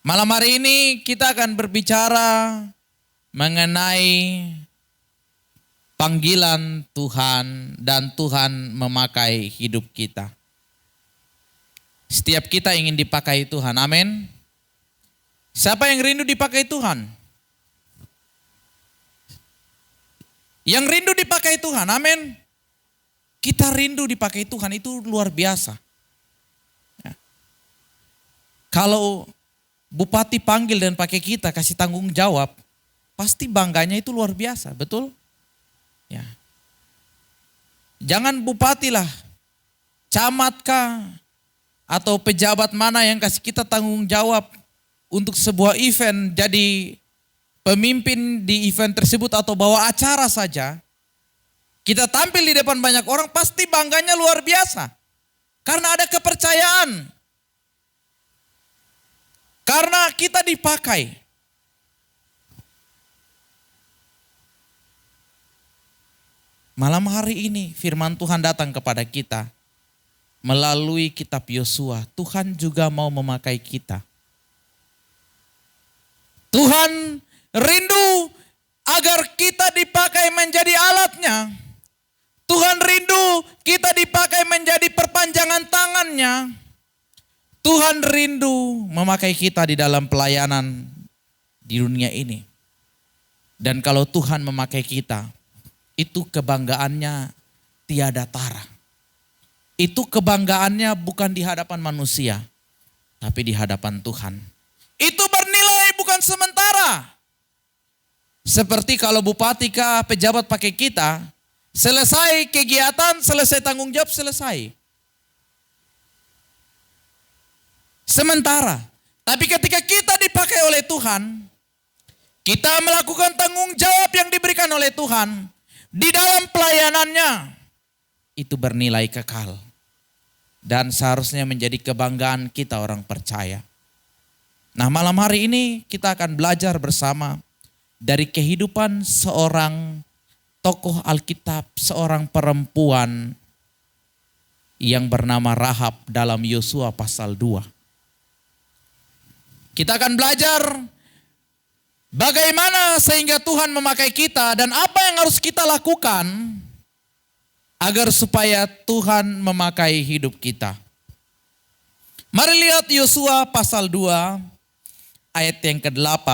Malam hari ini kita akan berbicara mengenai panggilan Tuhan dan Tuhan memakai hidup kita. Setiap kita ingin dipakai Tuhan, amin. Siapa yang rindu dipakai Tuhan? Yang rindu dipakai Tuhan, amin. Kita rindu dipakai Tuhan, itu luar biasa. Ya. Kalau bupati panggil dan pakai kita, kasih tanggung jawab, pasti bangganya itu luar biasa, betul? Ya. Jangan bupati lah, camat kah, atau pejabat mana yang kasih kita tanggung jawab untuk sebuah event, jadi pemimpin di event tersebut atau bawa acara saja. Kita tampil di depan banyak orang, pasti bangganya luar biasa. Karena ada kepercayaan. Karena kita dipakai. Malam hari ini firman Tuhan datang kepada kita. Melalui kitab Yosua, Tuhan juga mau memakai kita. Tuhan rindu agar kita dipakai menjadi alatnya. Tuhan rindu kita dipakai menjadi perpanjangan tangannya. Tuhan rindu memakai kita di dalam pelayanan di dunia ini. Dan kalau Tuhan memakai kita, itu kebanggaannya tiada tara. Itu kebanggaannya bukan di hadapan manusia, tapi di hadapan Tuhan. Itu bernilai bukan sementara. Seperti kalau bupati kah pejabat pakai kita, selesai kegiatan, selesai tanggung jawab, selesai. Sementara. Tapi ketika kita dipakai oleh Tuhan, kita melakukan tanggung jawab yang diberikan oleh Tuhan di dalam pelayanannya, itu bernilai kekal. Dan seharusnya menjadi kebanggaan kita orang percaya. Nah, malam hari ini kita akan belajar bersama dari kehidupan seorang tokoh Alkitab, seorang perempuan yang bernama Rahab dalam Yosua pasal 2. Kita akan belajar bagaimana sehingga Tuhan memakai kita dan apa yang harus kita lakukan agar supaya Tuhan memakai hidup kita. Mari lihat Yosua pasal 2 ayat yang ke-8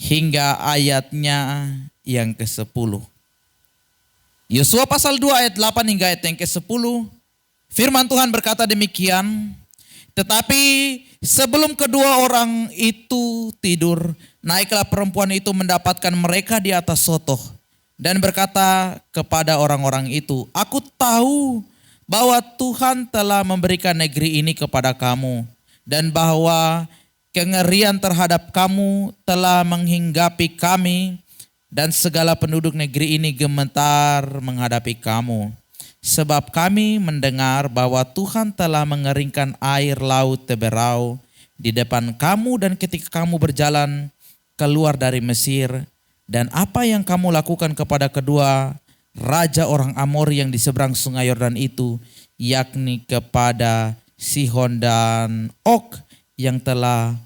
hingga ayatnya yang ke-10. Yosua pasal 2 ayat 8 hingga ayat yang ke-10. Firman Tuhan berkata demikian. Tetapi sebelum kedua orang itu tidur, naiklah perempuan itu mendapatkan mereka di atas sotoh. Dan berkata kepada orang-orang itu, aku tahu bahwa Tuhan telah memberikan negeri ini kepada kamu. Dan bahwa kengerian terhadap kamu telah menghinggapi kami. Dan segala penduduk negeri ini gemetar menghadapi kamu. Sebab kami mendengar bahwa Tuhan telah mengeringkan air laut Teberau di depan kamu dan ketika kamu berjalan keluar dari Mesir. Dan apa yang kamu lakukan kepada kedua raja orang Amori yang di seberang sungai Yordan itu, yakni kepada Sihon dan Og yang telah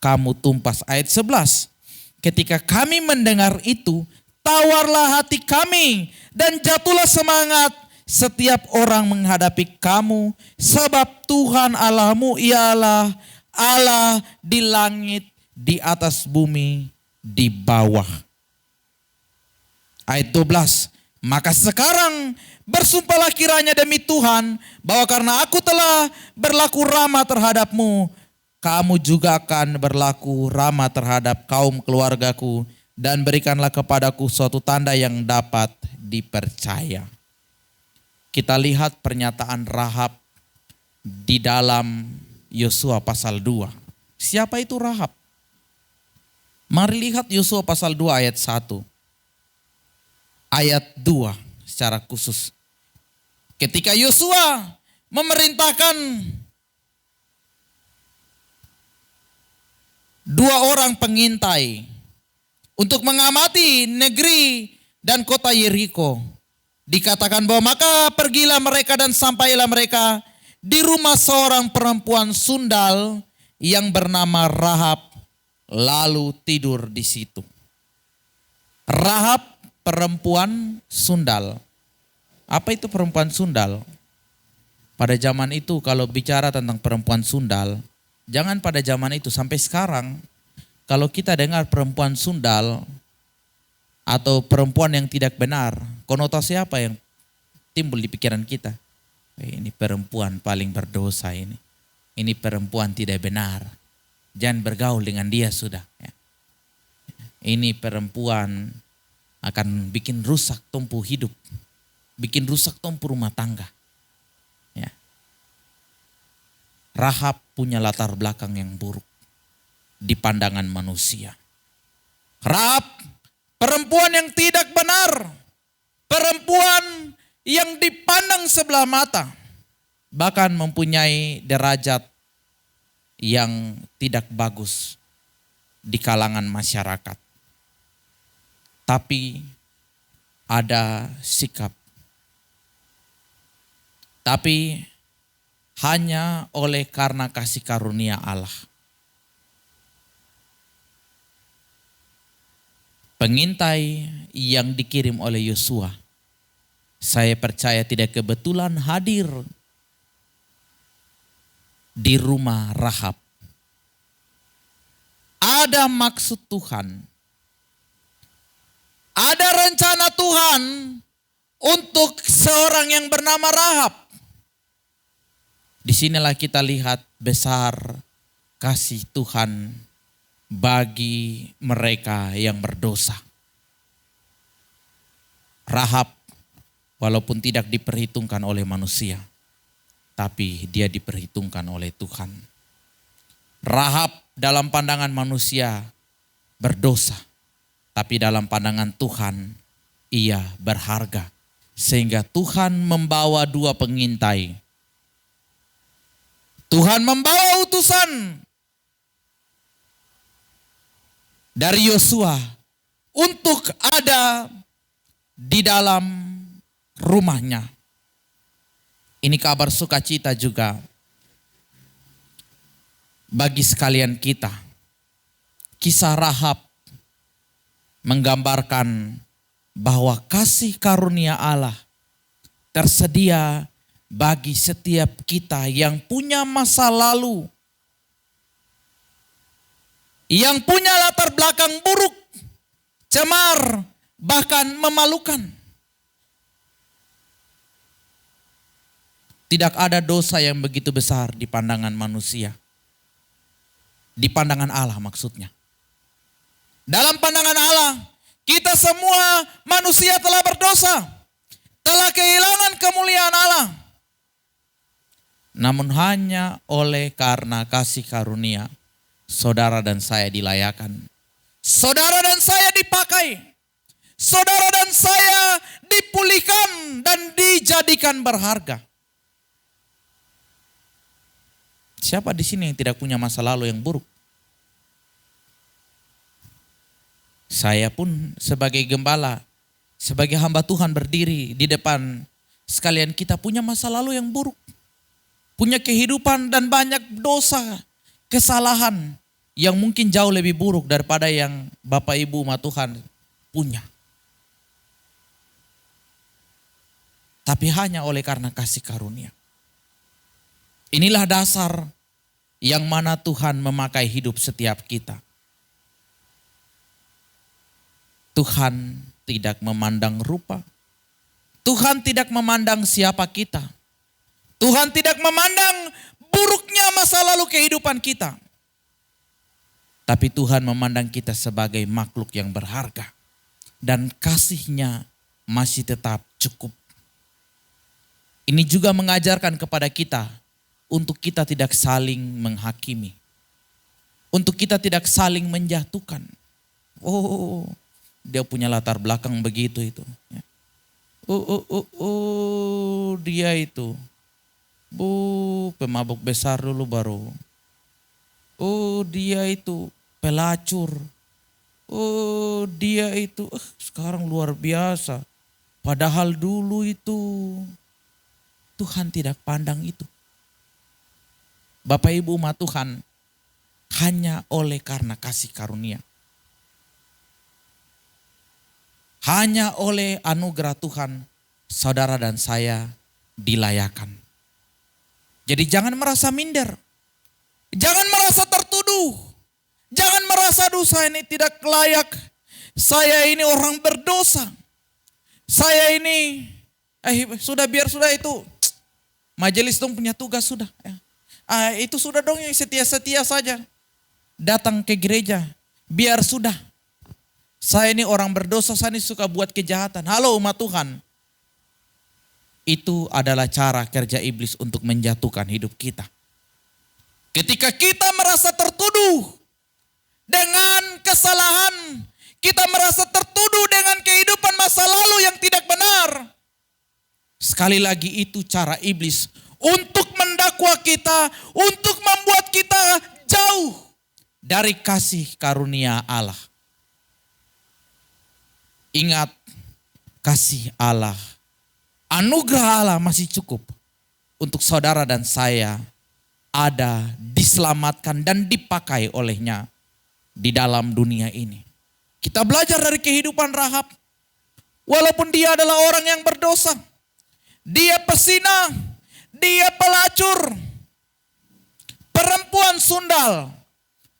kamu tumpas. Ayat 11. Ketika kami mendengar itu, tawarlah hati kami dan jatuhlah semangat setiap orang menghadapi kamu. Sebab Tuhan Allahmu ialah Allah di langit, di atas bumi, di bawah. Ayat 12. Maka sekarang bersumpahlah kiranya demi Tuhan bahwa karena aku telah berlaku ramah terhadapmu, kamu juga akan berlaku ramah terhadap kaum keluargaku. Dan berikanlah kepadaku suatu tanda yang dapat dipercaya. Kita lihat pernyataan Rahab di dalam Yosua pasal 2. Siapa itu Rahab? Mari lihat Yosua pasal 2 ayat 1. Ayat 2 secara khusus. Ketika Yosua memerintahkan 2 orang pengintai untuk mengamati negeri dan kota Yeriko. Dikatakan bahwa maka pergilah mereka dan sampailah mereka di rumah seorang perempuan sundal yang bernama Rahab, lalu tidur di situ. Rahab, perempuan sundal. Apa itu perempuan sundal? Pada zaman itu kalau bicara tentang perempuan sundal, jangan pada zaman itu, sampai sekarang kalau kita dengar perempuan sundal atau perempuan yang tidak benar, konotasi apa yang timbul di pikiran kita? Ini perempuan paling berdosa ini. Ini perempuan tidak benar. Jangan bergaul dengan dia sudah. Ini perempuan akan bikin rusak tumpu hidup. Bikin rusak tumpu rumah tangga. Ya. Rahab punya latar belakang yang buruk di pandangan manusia. Rahab, perempuan yang tidak benar. Perempuan yang dipandang sebelah mata. Bahkan mempunyai derajat yang tidak bagus di kalangan masyarakat. Tapi ada sikap. Tapi hanya oleh karena kasih karunia Allah. Pengintai yang dikirim oleh Yosua, saya percaya tidak kebetulan hadir di rumah Rahab. Ada maksud Tuhan. Ada rencana Tuhan untuk seorang yang bernama Rahab. Disinilah kita lihat besar kasih Tuhan bagi mereka yang berdosa. Rahab walaupun tidak diperhitungkan oleh manusia, tapi dia diperhitungkan oleh Tuhan. Rahab dalam pandangan manusia berdosa, tapi dalam pandangan Tuhan ia berharga. Sehingga Tuhan membawa dua pengintai. Tuhan membawa utusan dari Yosua untuk ada di dalam rumahnya. Ini kabar sukacita juga bagi sekalian kita. Kisah Rahab menggambarkan bahwa kasih karunia Allah tersedia bagi setiap kita yang punya masa lalu, yang punya latar belakang buruk, cemar, bahkan memalukan. Tidak ada dosa yang begitu besar di pandangan manusia. Di pandangan Allah maksudnya. Dalam pandangan Allah, kita semua manusia telah berdosa. Telah kehilangan kemuliaan Allah. Namun hanya oleh karena kasih karunia, saudara dan saya dilayakan. Saudara dan saya dipakai. Saudara dan saya dipulihkan dan dijadikan berharga. Siapa di sini yang tidak punya masa lalu yang buruk? Saya pun sebagai gembala, sebagai hamba Tuhan berdiri di depan sekalian, kita punya masa lalu yang buruk. Punya kehidupan dan banyak dosa, kesalahan yang mungkin jauh lebih buruk daripada yang Bapak Ibu umat Tuhan punya. Tapi hanya oleh karena kasih karunia. Inilah dasar yang mana Tuhan memakai hidup setiap kita. Tuhan tidak memandang rupa. Tuhan tidak memandang siapa kita. Tuhan tidak memandang buruknya masa lalu kehidupan kita. Tapi Tuhan memandang kita sebagai makhluk yang berharga. Dan kasih-Nya masih tetap cukup. Ini juga mengajarkan kepada kita untuk kita tidak saling menghakimi. Untuk kita tidak saling menjatuhkan. Oh, dia punya latar belakang begitu itu. Dia itu. Pemabuk besar dulu baru. Dia itu pelacur. Dia itu sekarang luar biasa. Padahal dulu itu Tuhan tidak pandang itu. Bapak Ibu umat Tuhan, hanya oleh karena kasih karunia. Hanya oleh anugerah Tuhan, saudara dan saya dilayakan. Jadi jangan merasa minder. Jangan merasa tertuduh. Jangan merasa dosa ini tidak layak. Saya ini orang berdosa. Saya ini, sudah biar sudah itu. Majelis dong punya tugas sudah. Itu sudah dong yang setia-setia saja. Datang ke gereja, biar sudah. Saya ini orang berdosa, saya ini suka buat kejahatan. Halo umat Tuhan. Itu adalah cara kerja iblis untuk menjatuhkan hidup kita. Ketika kita merasa tertuduh dengan kesalahan, kita merasa tertuduh dengan kehidupan masa lalu yang tidak benar. Sekali lagi itu cara iblis untuk mendakwa kita, untuk membuat kita jauh dari kasih karunia Allah. Ingat, kasih Allah, anugerah Allah masih cukup untuk saudara dan saya ada, diselamatkan dan dipakai olehnya di dalam dunia ini. Kita belajar dari kehidupan Rahab. Walaupun dia adalah orang yang berdosa, dia pesina, dia pelacur, perempuan sundal,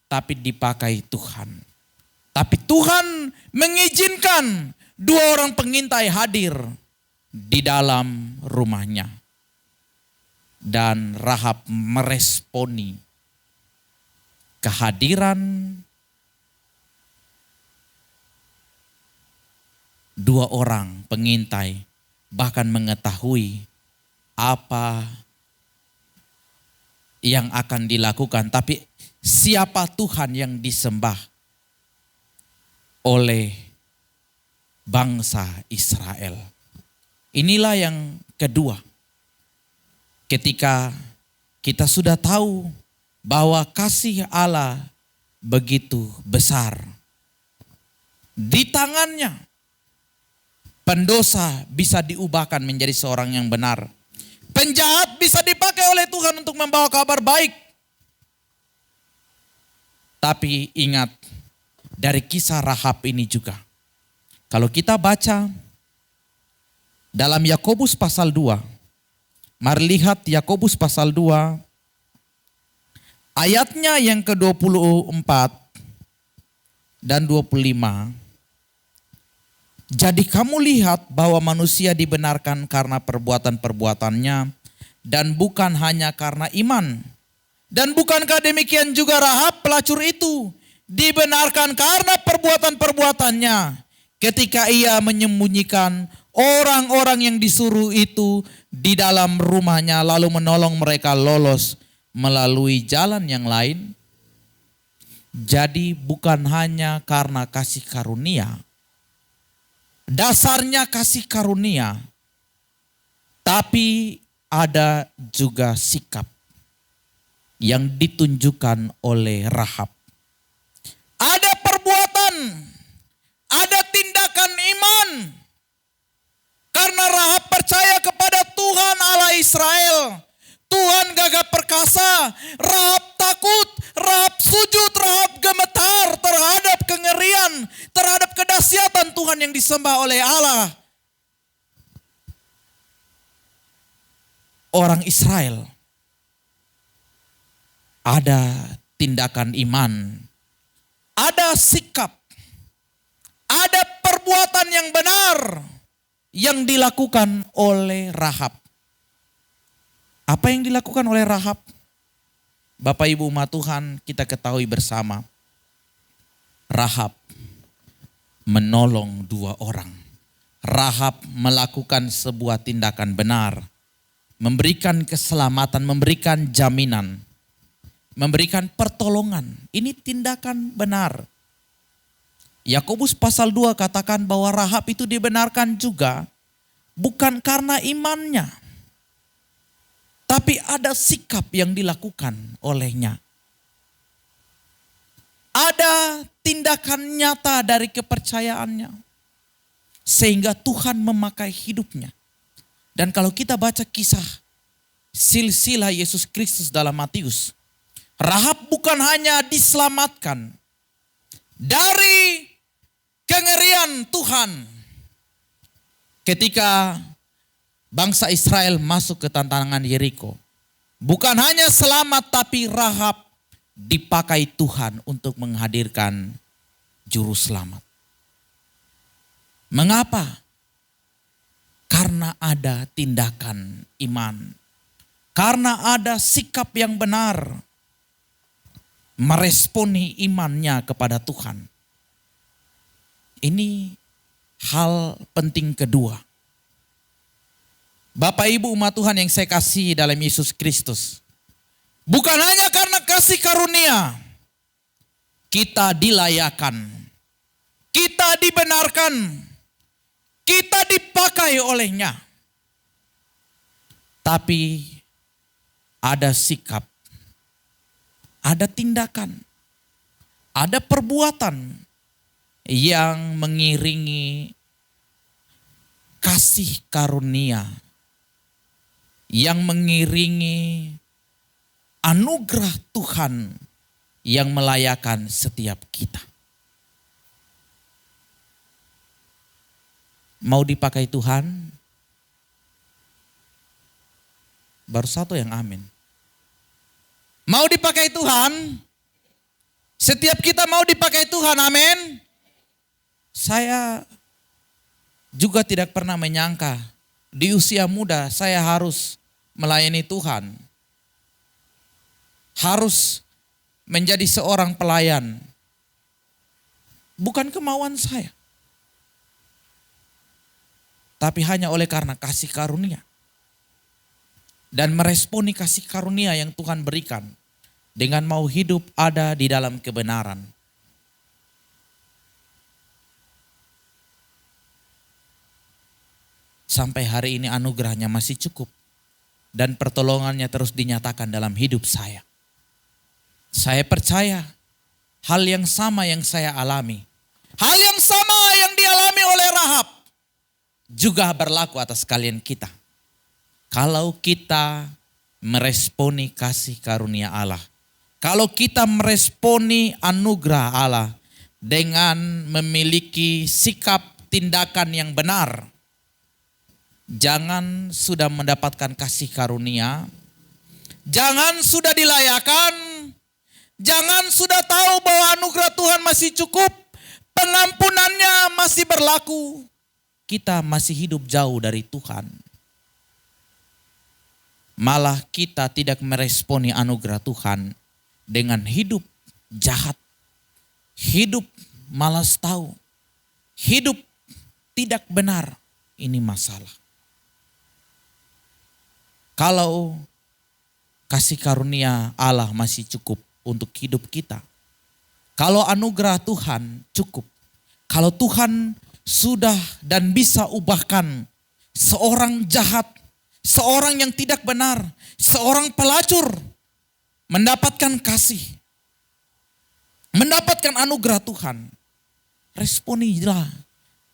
tapi dipakai Tuhan. Tapi Tuhan mengizinkan dua orang pengintai hadir di dalam rumahnya. Dan Rahab meresponi kehadiran dua orang pengintai, bahkan mengetahui apa yang akan dilakukan. Tapi siapa Tuhan yang disembah oleh bangsa Israel. Inilah yang kedua. Ketika kita sudah tahu bahwa kasih Allah begitu besar. Di tangannya pendosa bisa diubahkan menjadi seorang yang benar. Penjahat bisa dipakai oleh Tuhan untuk membawa kabar baik. Tapi ingat, dari kisah Rahab ini juga, kalau kita baca dalam Yakobus pasal 2, mari lihat Yakobus pasal 2, ayatnya yang ke-24 dan 25. Jadi kamu lihat bahwa manusia dibenarkan karena perbuatan-perbuatannya dan bukan hanya karena iman. Dan bukankah demikian juga Rahab pelacur itu dibenarkan karena perbuatan-perbuatannya ketika ia menyembunyikan orang-orang yang disuruh itu di dalam rumahnya lalu menolong mereka lolos melalui jalan yang lain. Jadi bukan hanya karena kasih karunia, dasarnya kasih karunia, tapi ada juga sikap yang ditunjukkan oleh Rahab. Ada perbuatan, ada tindakan iman. Karena Rahab percaya kepada Tuhan Allah Israel. Tuhan gagah perkasa. Rahab takut, Rahab sujud, Rahab gemetar terhadap kengerian, terhadap kedahsyatan Tuhan yang disembah oleh Allah. Orang Israel ada tindakan iman, ada sikap, ada perbuatan yang benar yang dilakukan oleh Rahab. Apa yang dilakukan oleh Rahab? Bapak Ibu umat Tuhan, kita ketahui bersama. Rahab menolong dua orang. Rahab melakukan sebuah tindakan benar. Memberikan keselamatan, memberikan jaminan. Memberikan pertolongan. Ini tindakan benar. Yakobus pasal 2 katakan bahwa Rahab itu dibenarkan juga bukan karena imannya, tapi ada sikap yang dilakukan olehnya. Ada tindakan nyata dari kepercayaannya sehingga Tuhan memakai hidupnya. Dan kalau kita baca kisah silsilah Yesus Kristus dalam Matius, Rahab bukan hanya diselamatkan dari kengerian Tuhan ketika bangsa Israel masuk ke tantangan Yeriko. Bukan hanya selamat, tapi Rahab dipakai Tuhan untuk menghadirkan juru selamat. Mengapa? Karena ada tindakan iman. Karena ada sikap yang benar meresponi imannya kepada Tuhan. Ini hal penting kedua. Bapak Ibu umat Tuhan yang saya kasih dalam Yesus Kristus. Bukan hanya karena kasih karunia kita dilayakan, kita dibenarkan, kita dipakai olehnya. Tapi ada sikap, ada tindakan, ada perbuatan yang mengiringi kasih karunia, yang mengiringi anugerah Tuhan yang melayakan setiap kita. Mau dipakai Tuhan? Baru satu yang amin. Mau dipakai Tuhan? Setiap kita mau dipakai Tuhan, amin. Saya juga tidak pernah menyangka di usia muda saya harus melayani Tuhan. Harus menjadi seorang pelayan. Bukan kemauan saya. Tapi hanya oleh karena kasih karunia. Dan meresponi kasih karunia yang Tuhan berikan. Dengan mau hidup ada di dalam kebenaran. Sampai hari ini anugerahnya masih cukup. Dan pertolongannya terus dinyatakan dalam hidup saya. Saya percaya hal yang sama yang saya alami. Hal yang sama yang dialami oleh Rahab. Juga berlaku atas kalian kita. Kalau kita meresponi kasih karunia Allah. Kalau kita meresponi anugerah Allah. Dengan memiliki sikap tindakan yang benar. Jangan sudah mendapatkan kasih karunia. Jangan sudah dilayakan. Jangan sudah tahu bahwa anugerah Tuhan masih cukup. Pengampunannya masih berlaku. Kita masih hidup jauh dari Tuhan. Malah kita tidak meresponi anugerah Tuhan dengan hidup jahat. Hidup malas tahu. Hidup tidak benar. Ini masalah. Kalau kasih karunia Allah masih cukup untuk hidup kita. Kalau anugerah Tuhan cukup. Kalau Tuhan sudah dan bisa ubahkan seorang jahat, seorang yang tidak benar, seorang pelacur mendapatkan kasih, mendapatkan anugerah Tuhan. Responilah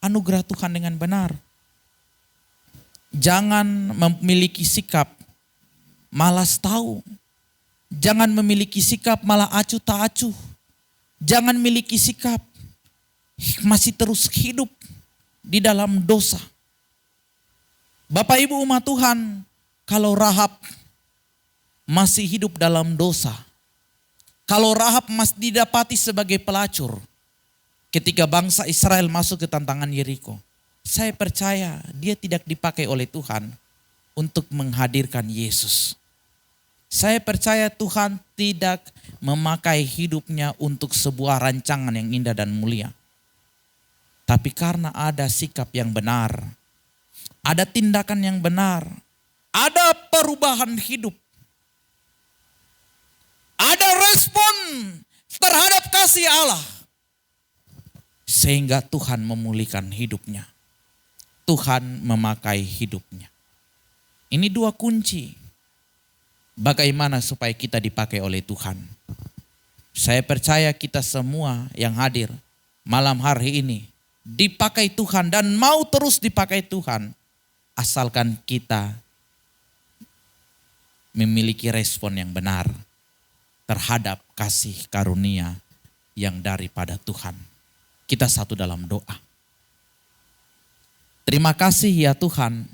anugerah Tuhan dengan benar. Jangan memiliki sikap malas tahu. Jangan memiliki sikap malah acuh tak acuh. Jangan memiliki sikap masih terus hidup di dalam dosa. Bapak Ibu umat Tuhan, kalau Rahab masih hidup dalam dosa, kalau Rahab masih didapati sebagai pelacur ketika bangsa Israel masuk ke tantangan Yeriko, saya percaya dia tidak dipakai oleh Tuhan untuk menghadirkan Yesus. Saya percaya Tuhan tidak memakai hidupnya untuk sebuah rancangan yang indah dan mulia. Tapi karena ada sikap yang benar, ada tindakan yang benar, ada perubahan hidup, ada respon terhadap kasih Allah. Sehingga Tuhan memulihkan hidupnya. Tuhan memakai hidupnya. Ini dua kunci. Bagaimana supaya kita dipakai oleh Tuhan. Saya percaya kita semua yang hadir malam hari ini dipakai Tuhan dan mau terus dipakai Tuhan. Asalkan kita memiliki respon yang benar. terhadap kasih karunia yang daripada Tuhan. Kita satu dalam doa. Terima kasih ya Tuhan,